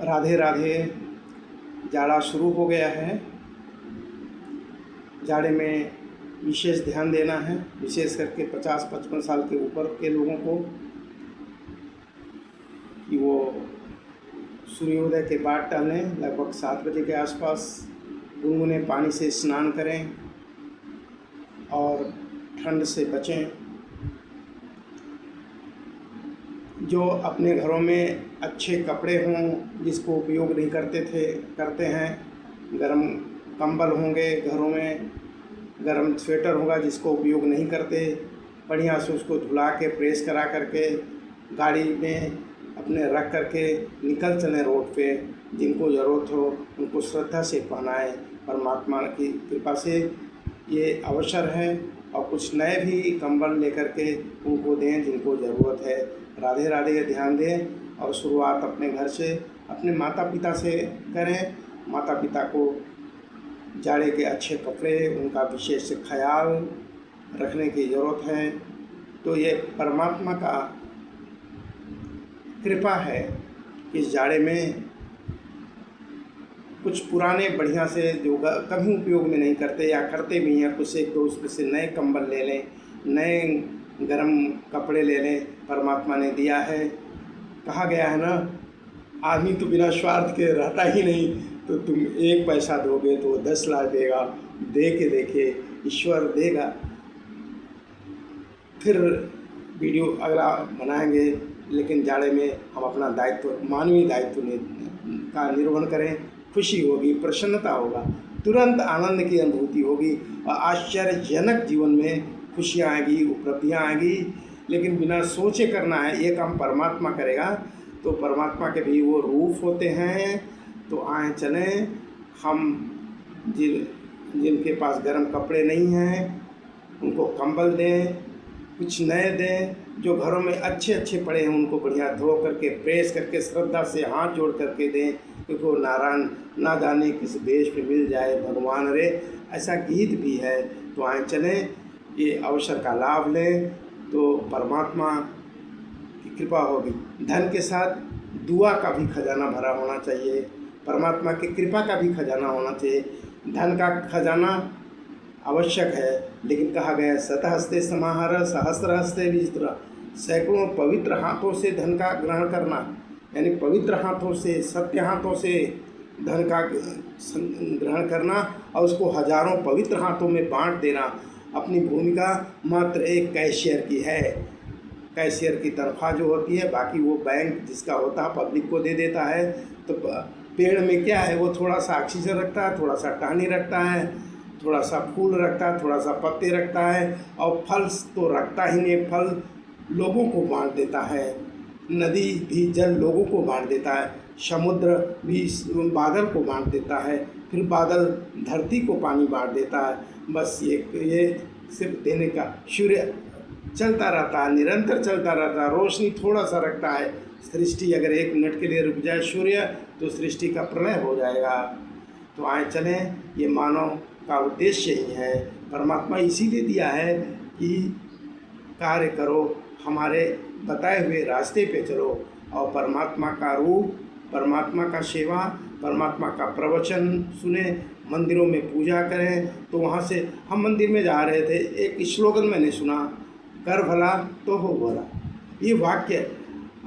राधे राधे। जाड़ा शुरू हो गया है। जाड़े में विशेष ध्यान देना है, विशेष करके 50-55 साल के ऊपर के लोगों को, कि वो सूर्योदय के बाद टहलें, लगभग 7 बजे के आसपास गुनगुने पानी से स्नान करें और ठंड से बचें। जो अपने घरों में अच्छे कपड़े हों, जिसको उपयोग नहीं करते हैं, गरम कंबल होंगे घरों में, गरम स्वेटर होगा जिसको उपयोग नहीं करते, बढ़िया से उसको धुला के प्रेस करा करके गाड़ी में अपने रख करके निकल चलें रोड पे। जिनको ज़रूरत हो उनको श्रद्धा से पहनाएं। परमात्मा की कृपा से ये अवसर है, और कुछ नए भी कंबल लेकर के उनको दें जिनको ज़रूरत है। राधे राधे ध्यान दें, और शुरुआत अपने घर से, अपने माता पिता से करें। माता पिता को जाड़े के अच्छे कपड़े, उनका विशेष ख्याल रखने की ज़रूरत है। तो ये परमात्मा का कृपा है कि इस जाड़े में कुछ पुराने बढ़िया से जो कभी उपयोग में नहीं करते या करते भी हैं, कुछ एक दो उसमें से नए कंबल ले लें, नए गरम कपड़े ले लें। परमात्मा ने दिया है, कहा गया है ना, आदमी तो बिना स्वार्थ के रहता ही नहीं। तो तुम 1 पैसा दोगे तो वो 10 लाख देगा, दे के देखिए, ईश्वर देगा। फिर वीडियो अगला बनाएंगे, लेकिन जाड़े में हम अपना दायित्व, मानवीय दायित्व का निर्वहन करें। खुशी होगी, प्रसन्नता होगा, तुरंत आनंद की अनुभूति होगी और आश्चर्यजनक जीवन में खुशियाँ आएगी, उपलब्धियाँ आएगी। लेकिन बिना सोचे करना है, ये काम परमात्मा करेगा। तो परमात्मा के भी वो रूप होते हैं। तो आए चलें, हम जिनके पास गर्म कपड़े नहीं हैं उनको कंबल दें, कुछ नए दें। जो घरों में अच्छे अच्छे पड़े हैं उनको बढ़िया धो करके प्रेस करके श्रद्धा से हाथ जोड़ करके दें, क्योंकि वो नारायण ना जाने किस देश में मिल जाए भगवान रे, ऐसा गीत भी है। तो आए चलें, ये अवसर का लाभ लें, तो परमात्मा की कृपा होगी। धन के साथ दुआ का भी खजाना भरा होना चाहिए, परमात्मा की कृपा का भी खजाना होना चाहिए। धन का खजाना आवश्यक है, लेकिन कहा गया शतहस्ते समाहर सहस्रहस्ते विस्तृत। सैकड़ों पवित्र हाथों से धन का ग्रहण करना, यानी पवित्र हाथों से, सत्य हाथों से धन का ग्रहण करना और उसको हजारों पवित्र हाथों में बांट देना। अपनी भूमिका मात्र एक कैशियर की है। कैशियर की तनख्वाह जो होती है, बाकी वो बैंक जिसका होता है पब्लिक को दे देता है। तो पेड़ में क्या है, वो थोड़ा सा ऑक्सीजन रखता है, थोड़ा सा टहनी रखता है, थोड़ा सा फूल रखता है, थोड़ा सा पत्ते रखता है, और फल तो रखता ही नहीं, फल लोगों को बांट देता है। नदी भी जल लोगों को बांट देता है, समुद्र भी बादल को बांट देता है, फिर बादल धरती को पानी बांट देता है। बस ये सिर्फ देने का। सूर्य चलता रहता है, निरंतर चलता रहता है, रोशनी थोड़ा सा रखता है। सृष्टि अगर 1 मिनट के लिए रुक जाए सूर्य, तो सृष्टि का प्रलय हो जाएगा। तो आए चलें, ये मानव का उद्देश्य ही है। परमात्मा इसीलिए दिया है कि कार्य करो, हमारे बताए हुए रास्ते पे चलो, और परमात्मा का रूप, परमात्मा का सेवा, परमात्मा का प्रवचन सुने, मंदिरों में पूजा करें। तो वहाँ से हम मंदिर में जा रहे थे, एक स्लोगन मैंने सुना, कर भला तो हो भला। ये वाक्य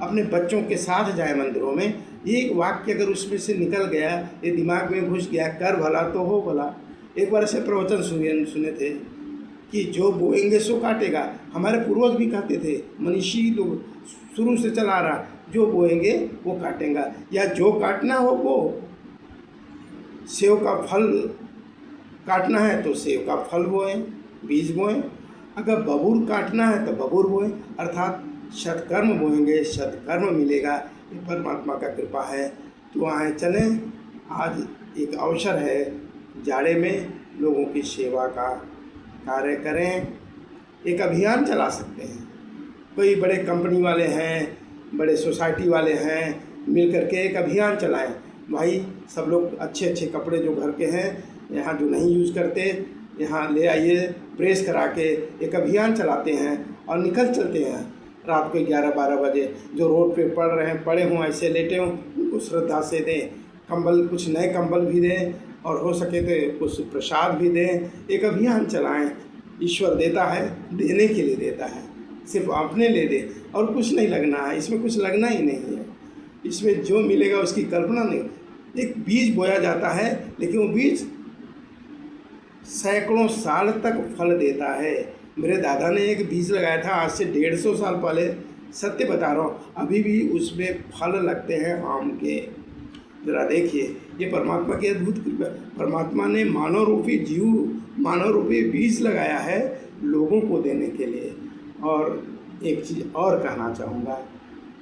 अपने बच्चों के साथ जाए मंदिरों में, ये एक वाक्य अगर उसमें से निकल गया, ये दिमाग में घुस गया, कर भला तो हो भला। एक बार ऐसे प्रवचन सुने थे कि जो बोएंगे सो काटेगा। हमारे पूर्वज भी कहते थे, मनीषी लोग शुरू से चला रहा, जो बोएंगे वो काटेगा, या जो काटना हो वो। सेव का फल काटना है तो सेव का फल बोएं, बीज बोएं। अगर बबूर काटना है तो बबूर बोएं, अर्थात सत्कर्म बोएंगे, सत्कर्म मिलेगा। ये परमात्मा का कृपा है। तो आए चलें, आज एक अवसर है, जाड़े में लोगों की सेवा का कार्य करें। एक अभियान चला सकते हैं, कोई बड़े कंपनी वाले हैं, बड़े सोसाइटी वाले हैं, मिल करके एक अभियान चलाएं। भाई सब लोग अच्छे अच्छे कपड़े जो घर के हैं, यहाँ जो नहीं यूज़ करते, यहाँ ले आइए, प्रेस करा के एक अभियान चलाते हैं और निकल चलते हैं। रात को 11-12 बजे जो रोड पे पड़ रहे हैं, पड़े हों, ऐसे लेटे हों, उनको श्रद्धा से दें। कंबल, कुछ नए कंबल भी दें और हो सके तो कुछ प्रसाद भी दें। एक अभियान चलाएं। ईश्वर देता है, देने के लिए देता है, सिर्फ अपने लिए दे और कुछ नहीं लगना है, इसमें कुछ लगना ही नहीं है। इसमें जो मिलेगा उसकी कल्पना नहीं। एक बीज बोया जाता है, लेकिन वो बीज सैकड़ों साल तक फल देता है। मेरे दादा ने एक बीज लगाया था आज से 150 साल पहले, सत्य बता रहा हूँ, अभी भी उसमें फल लगते हैं आम के। ज़रा देखिए, ये परमात्मा की अद्भुत कृपा। परमात्मा ने मानव रूपी जीव, मानव रूपी बीज लगाया है लोगों को देने के लिए। और एक चीज़ और कहना चाहूँगा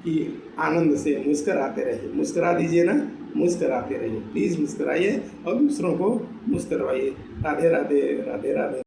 कि आनंद से मुस्कराते रहिए। मुस्करा दीजिए ना, मुस्कराते रहिए, प्लीज़ मुस्कराइए और दूसरों को मुस्कराइए। राधे राधे, राधे राधे।